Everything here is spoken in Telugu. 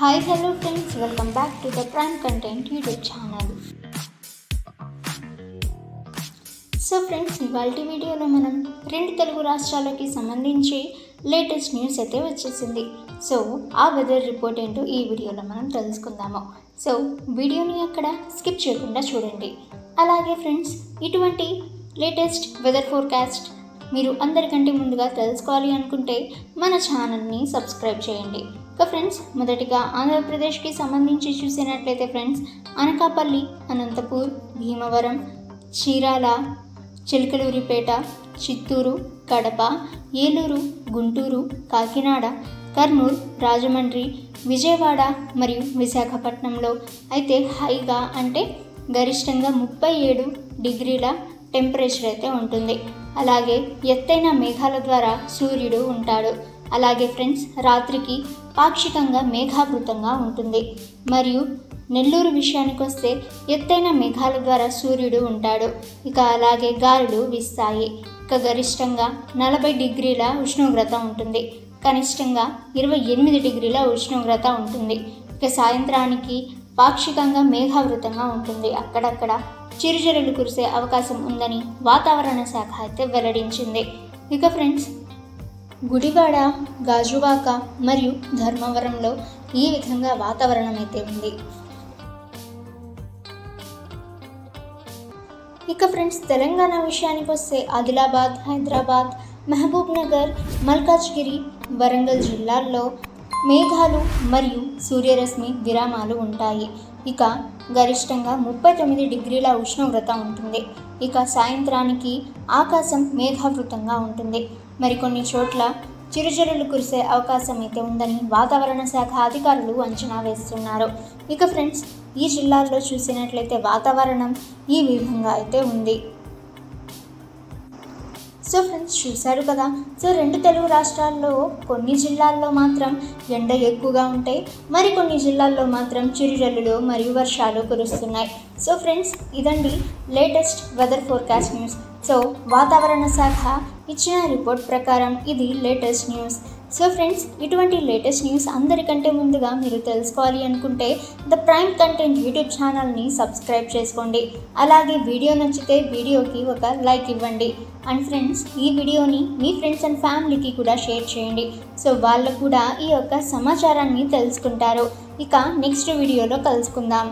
Hi, hello friends, welcome back to the Prime Content YouTube channel. So friends, ఇవాళ వీడియోలో మనం రెండు తెలుగు రాష్ట్రాలకి సంబంధించి లేటెస్ట్ న్యూస్ అయితే వచ్చేసింది. సో ఆ వెదర్ రిపోర్ట్ ఏంటో ఈ వీడియోలో మనం తెలుసుకుందాము. సో వీడియోని అక్కడ స్కిప్ చేయకుండా చూడండి. అలాగే ఫ్రెండ్స్, ఇటువంటి లేటెస్ట్ వెదర్ ఫోర్కాస్ట్ మీరు అందరికంటే ముందుగా తెలుసుకోవాలి అనుకుంటే మన ఛానల్ని సబ్స్క్రైబ్ చేయండి. ఇక ఫ్రెండ్స్, మొదటిగా ఆంధ్రప్రదేశ్కి సంబంధించి చూసినట్లయితే ఫ్రెండ్స్, అనకాపల్లి, అనంతపూర్, భీమవరం, చీరాల, చిలకలూరిపేట, చిత్తూరు, కడప, ఏలూరు, గుంటూరు, కాకినాడ, కర్నూలు, రాజమండ్రి, విజయవాడ మరియు విశాఖపట్నంలో అయితే హైగా అంటే గరిష్టంగా 37 డిగ్రీల టెంపరేచర్ అయితే ఉంటుంది. అలాగే ఎత్తైన మేఘాల ద్వారా సూర్యుడు ఉంటాడు. అలాగే ఫ్రెండ్స్, రాత్రికి పాక్షికంగా మేఘావృతంగా ఉంటుంది. మరియు నెల్లూరు విషయానికి వస్తే ఎత్తైన మేఘాల ద్వారా సూర్యుడు ఉంటాడు. ఇక అలాగే గాలులు వీస్తాయి. ఇక గరిష్టంగా 40 డిగ్రీల ఉష్ణోగ్రత ఉంటుంది. కనిష్టంగా 28 డిగ్రీల ఉష్ణోగ్రత ఉంటుంది. ఇక సాయంత్రానికి పాక్షికంగా మేఘావృతంగా ఉంటుంది. అక్కడక్కడ చిరుజల్లులు కురిసే అవకాశం ఉందని వాతావరణ శాఖ అయితే వెల్లడించింది. ఇక ఫ్రెండ్స్, గుడివాడ, గాజువాక మరియు ధర్మవరంలో ఈ విధంగా వాతావరణం అయితే ఉంది. ఇక ఫ్రెండ్స్, తెలంగాణ విషయానికి వస్తే ఆదిలాబాద్, హైదరాబాద్, మహబూబ్ నగర్, మల్కాజ్గిరి, వరంగల్ జిల్లాల్లో మేఘాలు మరియు సూర్యరశ్మి విరామాలు ఉంటాయి. ఇక గరిష్టంగా 39 డిగ్రీల ఉష్ణోగ్రత ఉంటుంది. ఇక సాయంత్రానికి ఆకాశం మేఘావృతంగా ఉంటుంది. మరికొన్ని చోట్ల చిరుజల్లులు కురిసే అవకాశం అయితే ఉందని వాతావరణ శాఖ అధికారులు అంచనా వేస్తున్నారు. ఇక ఫ్రెండ్స్, ఈ జిల్లాల్లో చూసినట్లయితే వాతావరణం ఈ విధంగా అయితే ఉంది. సో ఫ్రెండ్స్, చూశారు కదా. సో రెండు తెలుగు రాష్ట్రాల్లో కొన్ని జిల్లాల్లో మాత్రం ఎండ ఎక్కువగా ఉంటాయి, మరికొన్ని జిల్లాల్లో మాత్రం చిరుజల్లులు మరియు వర్షాలు కురుస్తున్నాయి. సో ఫ్రెండ్స్, ఇదండి latest weather forecast news. So వాతావరణ శాఖ ఇచ్చిన రిపోర్ట్ ప్రకారం ఇది లేటెస్ట్ న్యూస్. సో ఫ్రెండ్స్, ఇటువంటి లేటెస్ట్ న్యూస్ అందరికంటే ముందుగా మీరు తెలుసుకోవాలి అనుకుంటే ద ప్రైమ్ కంటెంట్ యూట్యూబ్ ఛానల్ని సబ్స్క్రైబ్ చేసుకోండి. అలాగే వీడియో నచ్చితే వీడియోకి ఒక లైక్ ఇవ్వండి. అండ్ ఫ్రెండ్స్, ఈ వీడియోని మీ ఫ్రెండ్స్ అండ్ ఫ్యామిలీకి కూడా షేర్ చేయండి. సో వాళ్ళు కూడా ఈ యొక్క సమాచారాన్ని తెలుసుకుంటారు. ఇక నెక్స్ట్ వీడియోలో కలుసుకుందాం.